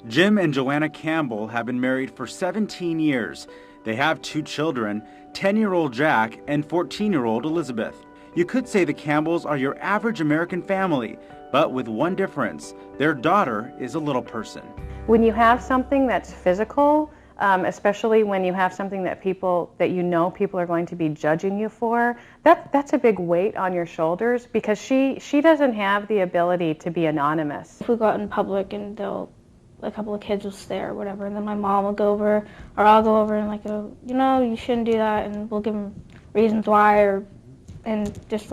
Jim and Joanna Campbell have been married for 17 years. They have 2 children, 10-year-old Jack and 14-year-old Elizabeth. You could say the Campbells are your average American family, but with one difference. Their daughter is a little person. When you have something that's physical, especially when you have something that people are going to be judging you for, that's a big weight on your shoulders, because she doesn't have the ability to be anonymous. If we go out in public and a couple of kids will stare or whatever, and then my mom will go over, or I'll go over and go, you shouldn't do that, and we'll give them reasons why, and just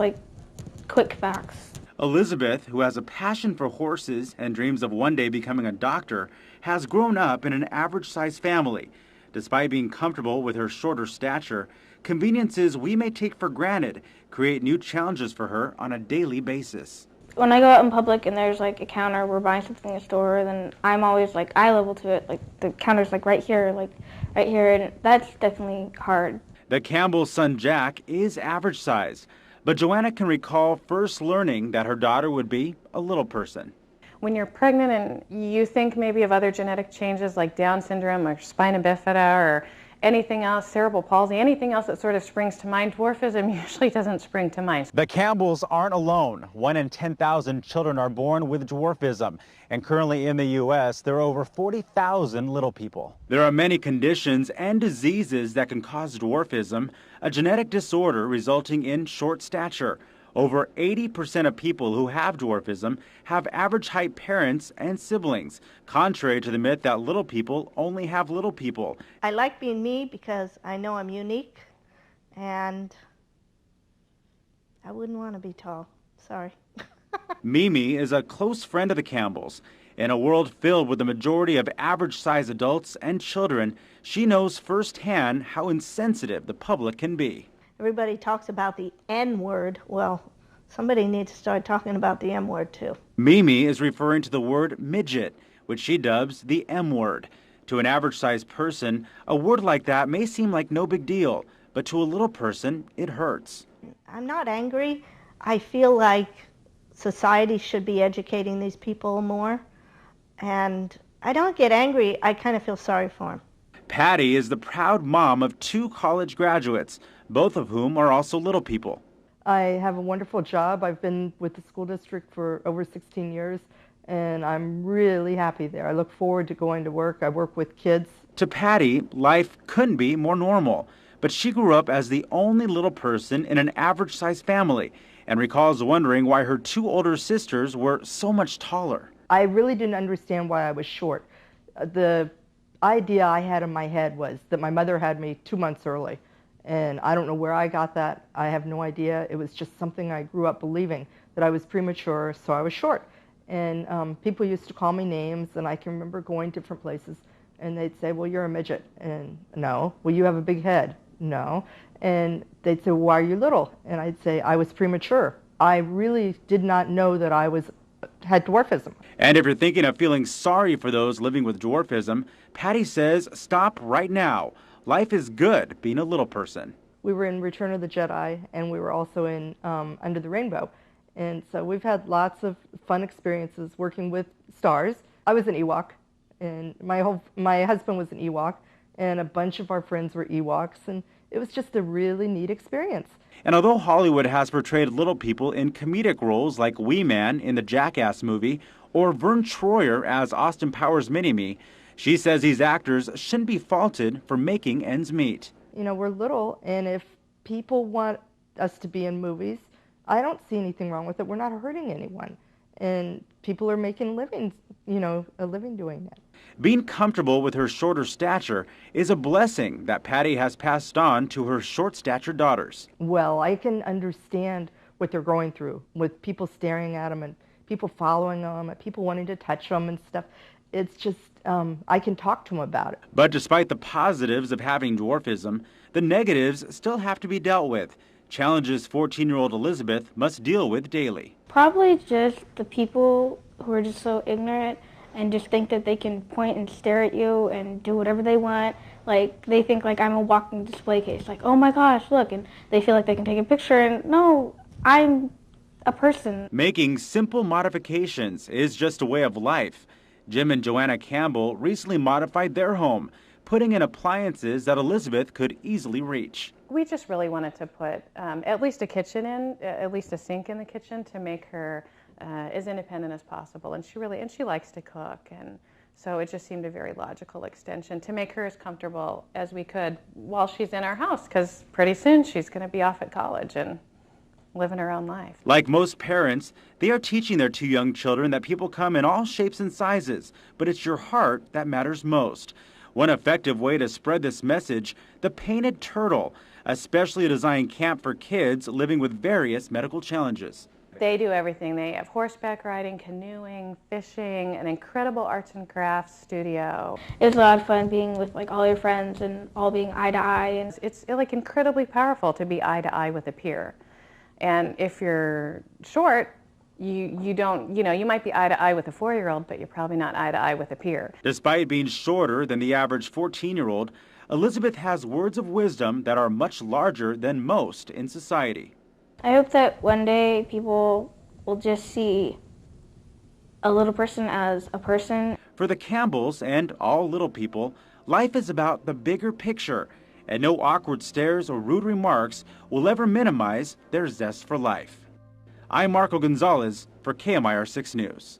quick facts. Elizabeth, who has a passion for horses and dreams of one day becoming a doctor, has grown up in an average-sized family. Despite being comfortable with her shorter stature, conveniences we may take for granted create new challenges for her on a daily basis. When I go out in public and there's a counter, we're buying something in a store, then I'm always eye level to it. The counter's right here, and that's definitely hard. The Campbell's son Jack is average size, but Joanna can recall first learning that her daughter would be a little person. When you're pregnant and you think maybe of other genetic changes like Down syndrome or spina bifida or anything else, cerebral palsy, anything else that sort of springs to mind, dwarfism usually doesn't spring to mind. The Campbells aren't alone. 1 in 10,000 children are born with dwarfism, and currently in the U.S. there are over 40,000 little people. There are many conditions and diseases that can cause dwarfism, a genetic disorder resulting in short stature. Over 80% of people who have dwarfism have average height parents and siblings, contrary to the myth that little people only have little people. I like being me because I know I'm unique, and I wouldn't want to be tall. Sorry. Mimi is a close friend of the Campbells. In a world filled with the majority of average-sized adults and children, she knows firsthand how insensitive the public can be. Everybody talks about the N-word. Well, somebody needs to start talking about the M-word too. Mimi is referring to the word midget, which she dubs the M-word. To an average-sized person, a word like that may seem like no big deal, but to a little person, it hurts. I'm not angry. I feel like society should be educating these people more, and I don't get angry. I kind of feel sorry for them. Patti is the proud mom of 2 college graduates, both of whom are also little people. I have a wonderful job. I've been with the school district for over 16 years, and I'm really happy there. I look forward to going to work. I work with kids. To Patti, life couldn't be more normal, but she grew up as the only little person in an average-sized family and recalls wondering why her 2 older sisters were so much taller. I really didn't understand why I was short. The idea I had in my head was that my mother had me 2 months early, and I don't know where I got that. I have no idea. It was just something I grew up believing, that I was premature, so I was short. And people used to call me names, and I can remember going different places, and they'd say, well, you're a midget. And no. Well, you have a big head. No. And they'd say, well, why are you little? And I'd say, I was premature. I really did not know that I had dwarfism. And if you're thinking of feeling sorry for those living with dwarfism, Patti says stop right now. Life is good being a little person. We were in Return of the Jedi, and we were also in Under the Rainbow. And so we've had lots of fun experiences working with stars. I was an Ewok, and my husband was an Ewok, and a bunch of our friends were Ewoks, and it was just a really neat experience. And although Hollywood has portrayed little people in comedic roles like Wee Man in the Jackass movie or Vern Troyer as Austin Powers Mini-Me, she says these actors shouldn't be faulted for making ends meet. You know, we're little, and if people want us to be in movies, I don't see anything wrong with it. We're not hurting anyone. And people are making a living doing that. Being comfortable with her shorter stature is a blessing that Patti has passed on to her short-statured daughters. Well, I can understand what they're going through with people staring at them and people following them and people wanting to touch them and stuff. It's just, I can talk to them about it. But despite the positives of having dwarfism, the negatives still have to be dealt with. Challenges 14-year-old Elizabeth must deal with daily. Probably just the people who are just so ignorant and just think that they can point and stare at you and do whatever they want. Like, they think like I'm a walking display case. Like, oh my gosh, look. And they feel like they can take a picture. And no, I'm a person. Making simple modifications is just a way of life. Jim and Joanna Campbell recently modified their home, putting in appliances that Elizabeth could easily reach. We just really wanted to put at least a kitchen in, at least a sink in the kitchen to make her as independent as possible. And she likes to cook, and so it just seemed a very logical extension to make her as comfortable as we could while she's in our house, because pretty soon she's going to be off at college and living her own life. Like most parents, they are teaching their two young children that people come in all shapes and sizes, but it's your heart that matters most. One effective way to spread this message, the painted turtle, a specially designed camp for kids living with various medical challenges. They do everything. They have horseback riding, canoeing, fishing, an incredible arts and crafts studio. It was a lot of fun being with like all your friends and all being eye to eye. And it's like incredibly powerful to be eye to eye with a peer. And if you're short, you don't, you might be eye to eye with a 4-year-old, but you're probably not eye to eye with a peer. Despite being shorter than the average 14-year-old, Elizabeth has words of wisdom that are much larger than most in society. I hope that one day people will just see a little person as a person. For the Campbells and all little people, life is about the bigger picture, and no awkward stares or rude remarks will ever minimize their zest for life. I'm Marco Gonzalez for KMIR 6 News.